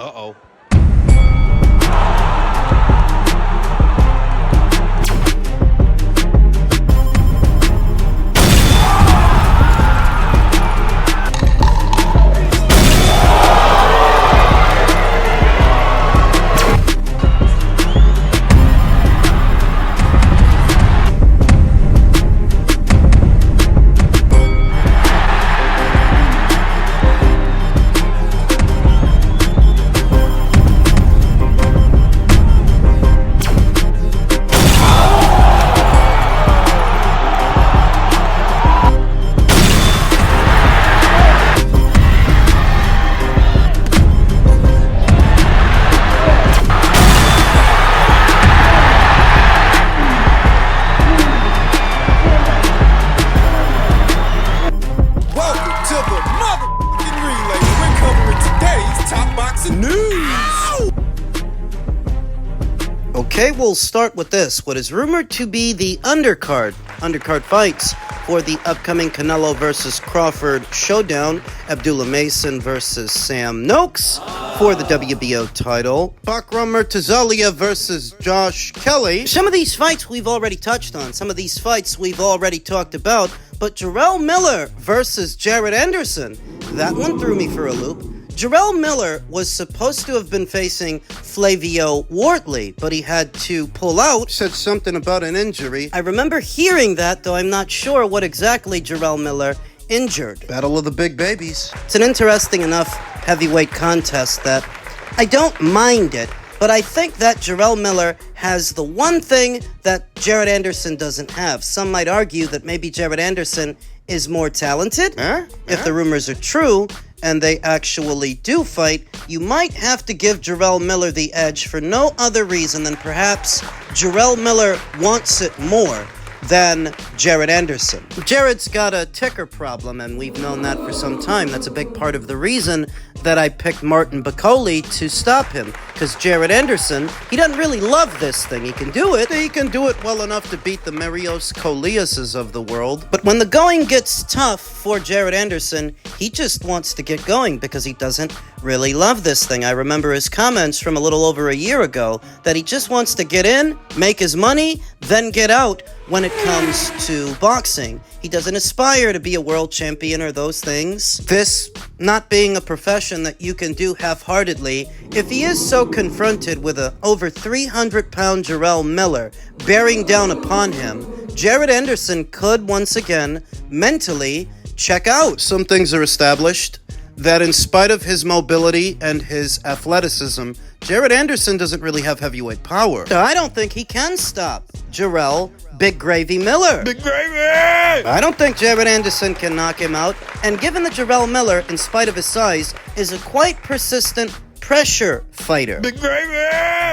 Uh-oh. Okay, we'll start with this. What is rumored to be the undercard fights for the upcoming Canelo versus Crawford showdown. Abdullah Mason versus Sam Noakes for the WBO title. Bakram Murtazalia versus Josh Kelly. Some of these fights we've already touched on. Some of these fights we've already talked about. But Jarrell Miller versus Jared Anderson. That one threw me for a loop. Jarrell Miller was supposed to have been facing Flavio Wortley, but he had to pull out. Said something about an injury. I remember hearing that, though I'm not sure what exactly Jarrell Miller injured. Battle of the big babies. It's an interesting enough heavyweight contest that I don't mind it, but I think that Jarrell Miller has the one thing that Jared Anderson doesn't have. Some might argue that maybe Jared Anderson is more talented. If the rumors are true, and they actually do fight, you might have to give Jarrell Miller the edge for no other reason than perhaps Jarrell Miller wants it more than Jared Anderson. Jared's got a ticker problem, and we've known that for some time. That's a big part of the reason that I picked Martin Bakole to stop him, because Jared Anderson, he doesn't really love this thing. He can do it. He can do it well enough to beat the Marios Coliases of the world. But when the going gets tough for Jared Anderson, he just wants to get going because he doesn't really love this thing. I remember his comments from a little over a year ago that he just wants to get in, make his money, then get out when it comes to boxing. He doesn't aspire to be a world champion or those things. This not being a profession that you can do half-heartedly. If he is so confronted with a over 300-pound Jarrell Miller bearing down upon him, Jared Anderson could once again mentally check out. Some things are established that in spite of his mobility and his athleticism, Jared Anderson doesn't really have heavyweight power. I don't think he can stop Jarrell Big Gravy Miller. Big Gravy! I don't think Jared Anderson can knock him out. And given that Jarrell Miller, in spite of his size, is a quite persistent pressure fighter, Big Gravy!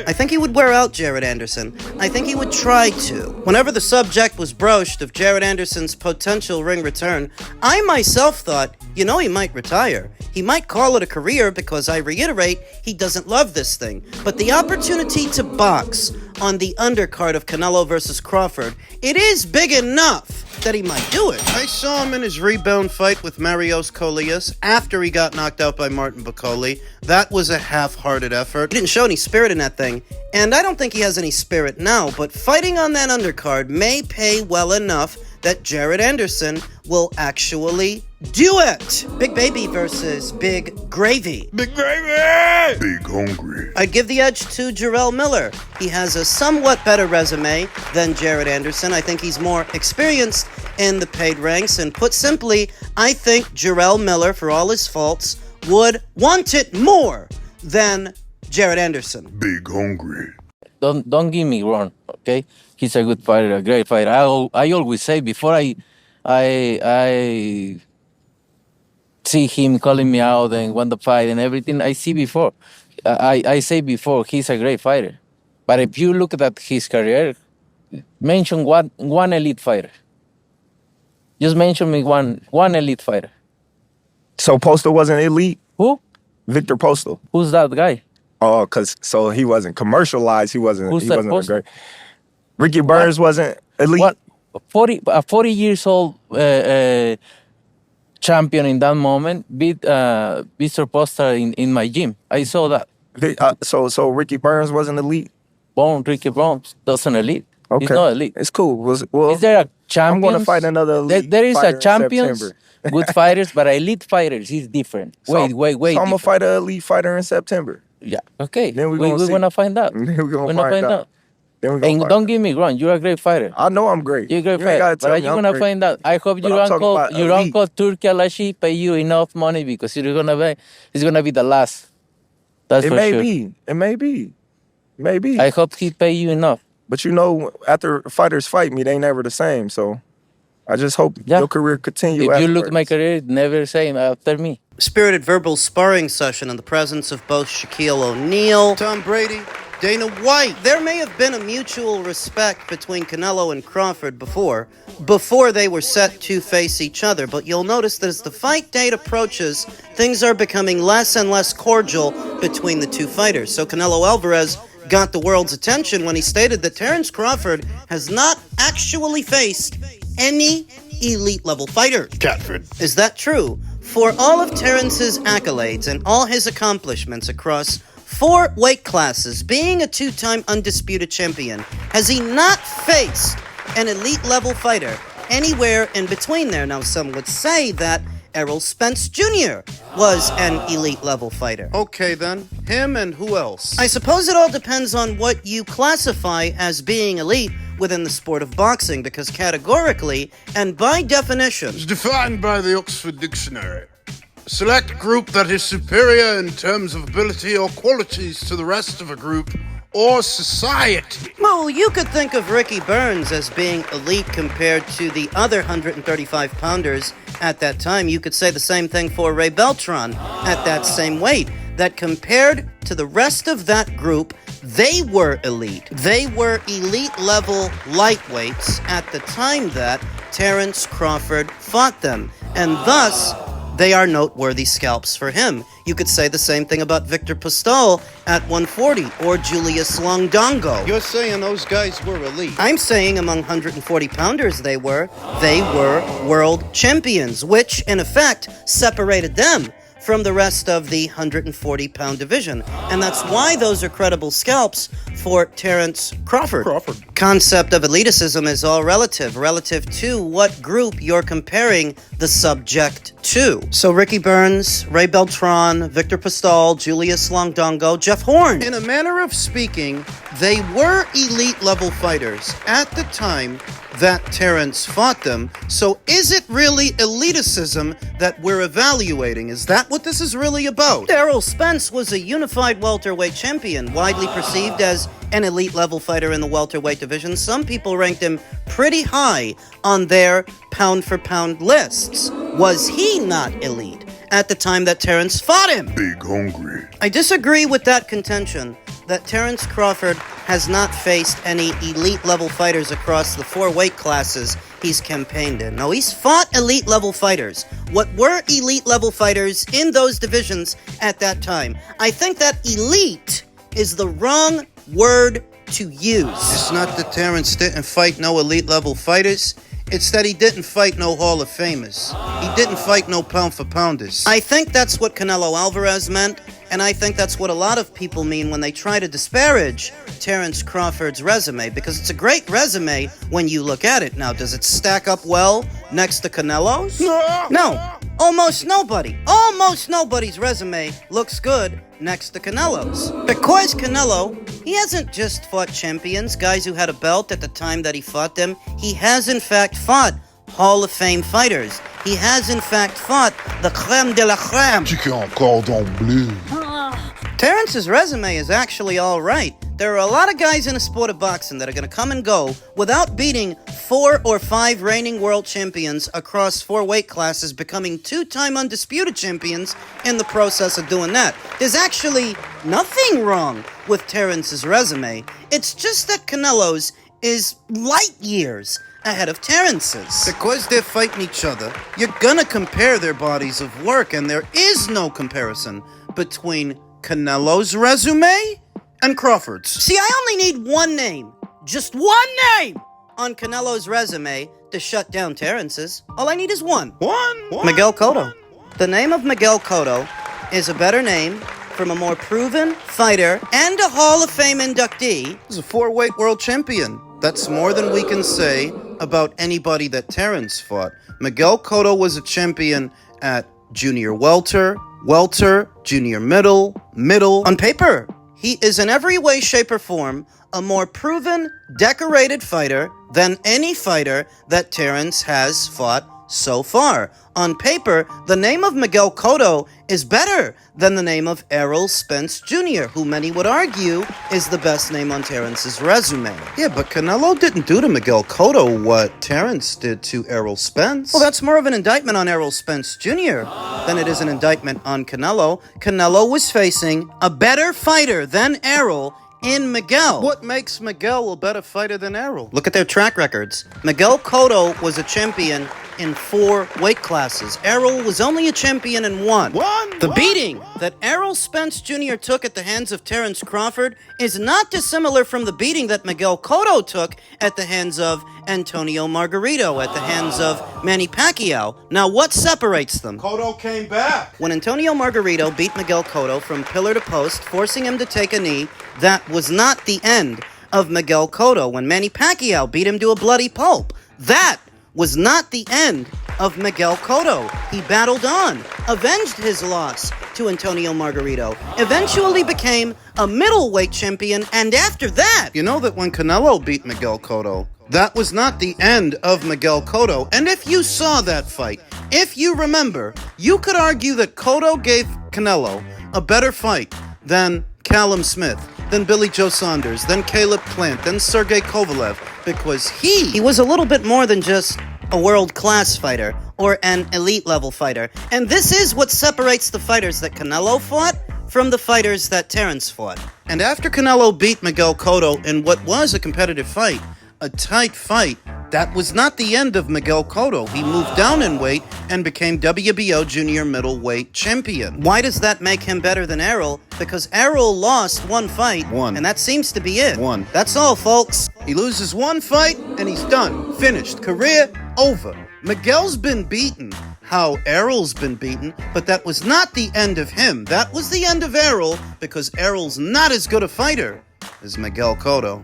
I think he would wear out Jared Anderson. I think he would try to. Whenever the subject was broached of Jared Anderson's potential ring return, I myself thought, he might retire. He might call it a career because, I reiterate, he doesn't love this thing. But the opportunity to box on the undercard of Canelo versus Crawford, it is big enough that he might do it. I saw him in his rebound fight with Marios Colias after he got knocked out by Martin Bakole. That was a half-hearted effort. He didn't show any spirit in that thing, and I don't think he has any spirit now, but fighting on that undercard may pay well enough that Jared Anderson will actually do it. Big Baby versus Big Gravy. Big Gravy! Big Hungry. I'd give the edge to Jarrell Miller. He has a somewhat better resume than Jared Anderson. I think he's more experienced in the paid ranks, and put simply, I think Jarrell Miller, for all his faults, would want it more than Jared Anderson. Big Hungry. Don't get me wrong, okay? He's a good fighter, a great fighter. I always say before I see him calling me out and want the fight and everything, I say before he's a great fighter. But if you look at his career, mention one elite fighter. Just mention me one elite fighter. So Postal wasn't elite? Who? Victor Postal. Who's that guy? Oh, so he wasn't commercialized. He wasn't a great. Ricky Burns wasn't elite. What? 40 years old champion in that moment beat Mr. Postal in my gym. I saw that. So Ricky Burns wasn't elite? Ricky Burns doesn't elite. Okay. He's not elite. It's cool. Is there a champion? I'm going to fight another elite There is fighter a champions, in good fighters, but elite fighters is different. So wait. So I'm going to fight an elite fighter in September. Yeah, okay. Then we're going to find out. Then we're going to find out. And don't get me wrong, you're a great fighter. I know I'm great. You're a great fighter, but are you going to find out? I hope your uncle Turki Alashi pay you enough money because it's going to be the last. That's for sure. It may be. Maybe. I hope he pay you enough. But after fighters fight me, they never the same. So I just hope your career continue. If you look at my career, never the same after me. Spirited verbal sparring session in the presence of both Shaquille O'Neal, Tom Brady, Dana White. There may have been a mutual respect between Canelo and Crawford before they were set to face each other, but you'll notice that as the fight date approaches, things are becoming less and less cordial between the two fighters. So Canelo Alvarez got the world's attention when he stated that Terence Crawford has not actually faced any elite-level fighter. Catford. Is that true? For all of Terence's accolades and all his accomplishments across 4 weight classes, being a 2-time undisputed champion, has he not faced an elite-level fighter anywhere in between there? Now, some would say that Errol Spence Jr. was an elite-level fighter. Okay, then. Him and who else? I suppose it all depends on what you classify as being elite within the sport of boxing, because categorically, and by definition, It's defined by the Oxford Dictionary. A select group that is superior in terms of ability or qualities to the rest of a group or society. well, you could think of Ricky Burns as being elite compared to the other 135-pounders at that time. You could say the same thing for Ray Beltran at that same weight, that compared to the rest of that group, they were elite. They were elite-level lightweights at the time that Terence Crawford fought them, and thus they are noteworthy scalps for him. You could say the same thing about Victor Postol at 140 or Julius Longdongo. You're saying those guys were elite. I'm saying among 140-pounders they were world champions, which in effect separated them from the rest of the 140-pound division. And that's why those are credible scalps for Terence Crawford. Concept of eliticism is all relative to what group you're comparing the subject to. So Ricky Burns, Ray Beltran, Victor Postol, Julius Longdongo, Jeff Horn. In a manner of speaking, they were elite-level fighters at the time that Terence fought them. So is it really eliticism that we're evaluating? Is that what this is really about? Errol Spence was a unified welterweight champion, widely perceived as an elite-level fighter in the welterweight division. Some people ranked him pretty high on their pound-for-pound lists. Was he not elite at the time that Terence fought him? Big hungry. I disagree with that contention that Terence Crawford has not faced any elite-level fighters across the 4 weight classes he's campaigned in. No, he's fought elite-level fighters. What were elite-level fighters in those divisions at that time? I think that elite is the wrong word to use. It's not that Terence didn't fight no elite-level fighters. It's that he didn't fight no Hall of Famers. He didn't fight no pound-for-pounders. I think that's what Canelo Alvarez meant, and I think that's what a lot of people mean when they try to disparage Terence Crawford's resume, because it's a great resume when you look at it. Now, does it stack up well next to Canelo's? No. Almost nobody's resume looks good next to Canelo's. Because Canelo, he hasn't just fought champions, guys who had a belt at the time that he fought them. He has in fact fought Hall of Fame fighters. He has in fact fought the crème de la crème. Cordon bleu. Terence's resume is actually alright. There are a lot of guys in the sport of boxing that are going to come and go without beating 4 or 5 reigning world champions across 4 weight classes, becoming 2-time undisputed champions in the process of doing that. There's actually nothing wrong with Terence's resume. It's just that Canelo's is light years ahead of Terence's. Because they're fighting each other, you're gonna compare their bodies of work, and there is no comparison between Canelo's resume and Crawford's. See, I only need one name, just one name, on Canelo's resume to shut down Terence's. All I need is one. One. Miguel Cotto. The name of Miguel Cotto is a better name from a more proven fighter and a Hall of Fame inductee. He's a 4-weight world champion. That's more than we can say about anybody that Terence fought. Miguel Cotto was a champion at junior welter, junior middle. On paper, he is in every way, shape, or form a more proven, decorated fighter than any fighter that Terence has fought so far. On paper, the name of Miguel Cotto is better than the name of Errol Spence Jr., who many would argue is the best name on Terence's resume. Yeah, but Canelo didn't do to Miguel Cotto what Terence did to Errol Spence. Well, that's more of an indictment on Errol Spence Jr. than it is an indictment on Canelo. Canelo was facing a better fighter than Errol in Miguel. What makes Miguel a better fighter than Errol? Look at their track records. Miguel Cotto was a champion in 4 weight classes. Errol was only a champion in 1. The beating that Errol Spence Jr. took at the hands of Terence Crawford is not dissimilar from the beating that Miguel Cotto took at the hands of Antonio Margarito, at the hands of Manny Pacquiao. Now, what separates them? Cotto came back. When Antonio Margarito beat Miguel Cotto from pillar to post, forcing him to take a knee, that was not the end of Miguel Cotto. When Manny Pacquiao beat him to a bloody pulp, that was not the end of Miguel Cotto. He battled on, avenged his loss to Antonio Margarito, eventually became a middleweight champion, and after that... You know that when Canelo beat Miguel Cotto, that was not the end of Miguel Cotto. And if you saw that fight, if you remember, you could argue that Cotto gave Canelo a better fight than Callum Smith, than Billy Joe Saunders, than Caleb Plant, than Sergey Kovalev, because he was a little bit more than just a world-class fighter or an elite-level fighter. And this is what separates the fighters that Canelo fought from the fighters that Terence fought. And after Canelo beat Miguel Cotto in what was a competitive fight, a tight fight, that was not the end of Miguel Cotto. He moved down in weight and became WBO junior middleweight champion. Why does that make him better than Errol? Because Errol lost 1 fight, and that seems to be it. That's all, folks. He loses 1 fight, and he's done. Finished. Career over. Miguel's been beaten how Errol's been beaten, but that was not the end of him. That was the end of Errol, because Errol's not as good a fighter as Miguel Cotto.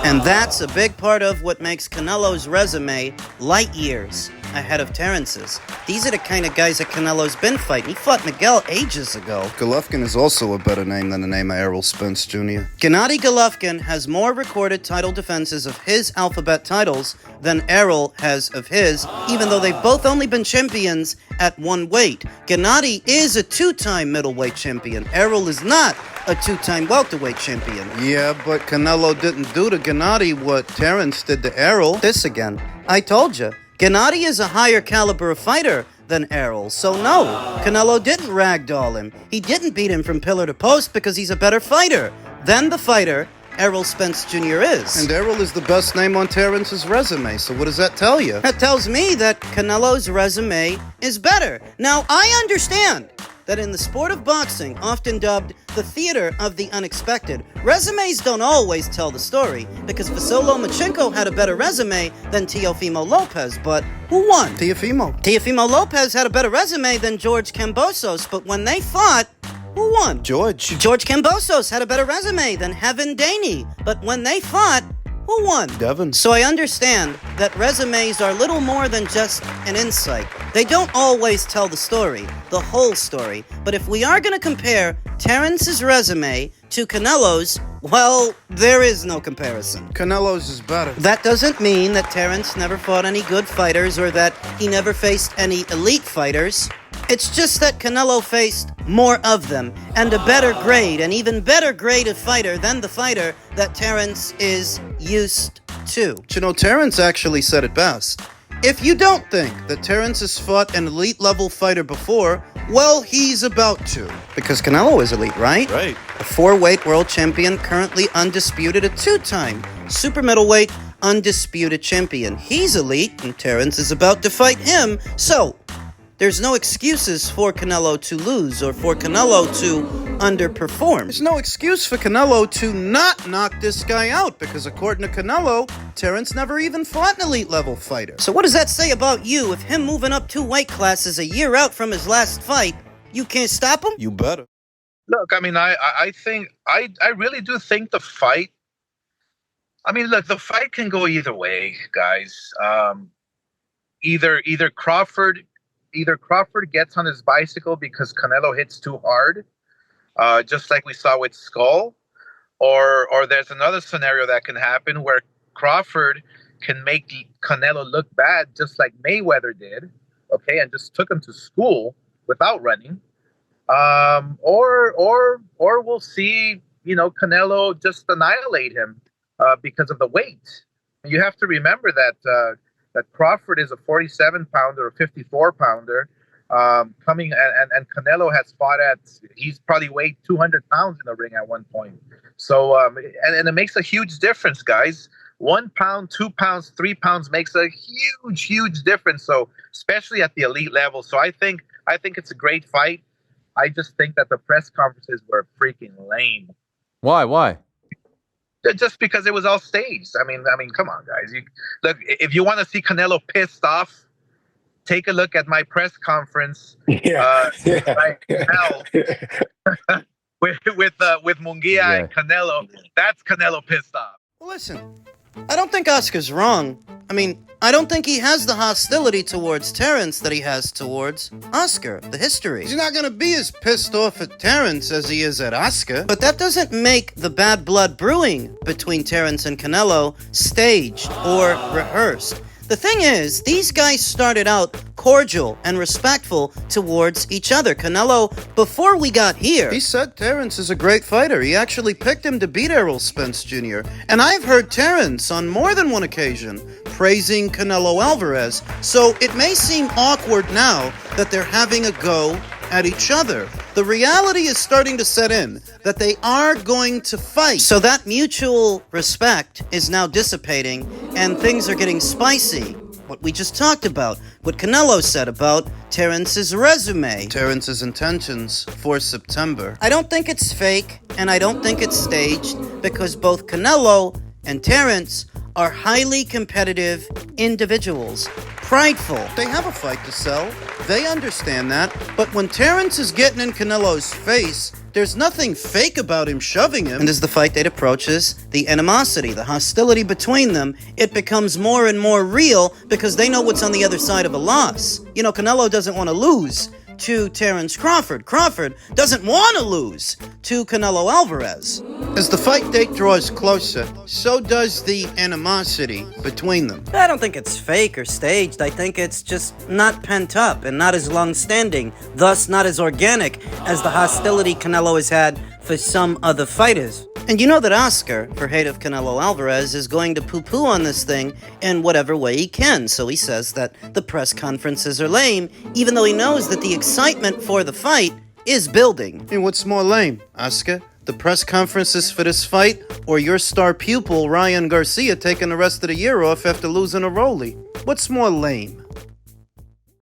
And that's a big part of what makes Canelo's resume light years ahead of Terence's. These are the kind of guys that Canelo's been fighting. He fought Miguel ages ago. Golovkin is also a better name than the name of Errol Spence Jr. Gennady Golovkin has more recorded title defenses of his alphabet titles than Errol has of his, even though they've both only been champions at 1 weight. Gennady is a 2-time middleweight champion. Errol is not a 2-time welterweight champion. Yeah, but Canelo didn't do to Gennady what Terence did to Errol. This again. I told you. Gennady is a higher caliber of fighter than Errol, so no, Canelo didn't ragdoll him. He didn't beat him from pillar to post because he's a better fighter than the fighter Errol Spence Jr. is. And Errol is the best name on Terence's resume, so what does that tell you? That tells me that Canelo's resume is better. Now, I understand that in the sport of boxing, often dubbed the theater of the unexpected, resumes don't always tell the story, because Vasily Lomachenko had a better resume than Teofimo Lopez, but who won? Teofimo Lopez had a better resume than George Kambosos, but when they fought, who won? George Kambosos had a better resume than Heaven Daney, but when they fought, who won? Devin. So I understand that resumes are little more than just an insight. They don't always tell the story, the whole story. But if we are going to compare Terence's resume to Canelo's, well, there is no comparison. Canelo's is better. That doesn't mean that Terence never fought any good fighters or that he never faced any elite fighters. It's just that Canelo faced more of them, and a better grade, an even better grade of fighter than the fighter that Terence is used to. You know, Terence actually said it best. If you don't think that Terence has fought an elite-level fighter before, well, he's about to. Because Canelo is elite, right? Right. A 4-weight world champion, currently undisputed, a 2-time super middleweight undisputed champion. He's elite, and Terence is about to fight him, so there's no excuses for Canelo to lose or for Canelo to underperform. There's no excuse for Canelo to not knock this guy out, because according to Canelo, Terence never even fought an elite-level fighter. So what does that say about you? If him moving up 2 weight classes a year out from his last fight, you can't stop him? You better. Look, I mean, I think I really do think the fight. I mean, look, the fight can go either way, guys. Either Crawford gets on his bicycle because Canelo hits too hard, just like we saw with Skull, or there's another scenario that can happen where Crawford can make Canelo look bad, just like Mayweather did, okay, and just took him to school without running. Or we'll see, Canelo just annihilate him because of the weight. You have to remember that Crawford is a 47-pounder or 54-pounder, coming and Canelo has fought he's probably weighed 200 pounds in the ring at one point. So and it makes a huge difference, guys. 1 pound, 2 pounds, 3 pounds makes a huge difference. So especially at the elite level. So I think it's a great fight. I just think that the press conferences were freaking lame. Why? Just because it was all staged. I mean, come on, guys. Look, if you want to see Canelo pissed off, take a look at my press conference. With Munguia and Canelo. That's Canelo pissed off. Well, listen, I don't think Oscar's wrong. I mean, I don't think he has the hostility towards Terrence that he has towards Oscar, the history. He's not gonna be as pissed off at Terrence as he is at Oscar. But that doesn't make the bad blood brewing between Terrence and Canelo staged or rehearsed. The thing is, these guys started out cordial and respectful towards each other. Canelo, before we got here, he said Terrence is a great fighter. He actually picked him to beat Errol Spence Jr. And I've heard Terrence on more than one occasion praising Canelo Alvarez. So it may seem awkward now that they're having a go at each other. The reality is starting to set in that they are going to fight. So that mutual respect is now dissipating and things are getting spicy. What we just talked about, what Canelo said about Terrence's resume, Terrence's intentions for September. I don't think it's fake and I don't think it's staged because both Canelo and Terrence are highly competitive individuals, prideful. They have a fight to sell. They understand that. But when Terrence is getting in Canelo's face, there's nothing fake about him shoving him. And as the fight date approaches, the animosity, the hostility between them, it becomes more and more real because they know what's on the other side of a loss. You know, Canelo doesn't want to lose to Terrence Crawford. Crawford doesn't want to lose to Canelo Alvarez. As the fight date draws closer, so does the animosity between them. I don't think it's fake or staged. I think it's just not pent up and not as long-standing, thus not as organic as the hostility Canelo has had for some other fighters. And you know that Oscar, for hate of Canelo Alvarez, is going to poo-poo on this thing in whatever way he can. So he says that the press conferences are lame, even though he knows that the excitement for the fight is building. And what's more lame, Oscar? The press conferences for this fight, or your star pupil, Ryan Garcia, taking the rest of the year off after losing a Rollie? What's more lame?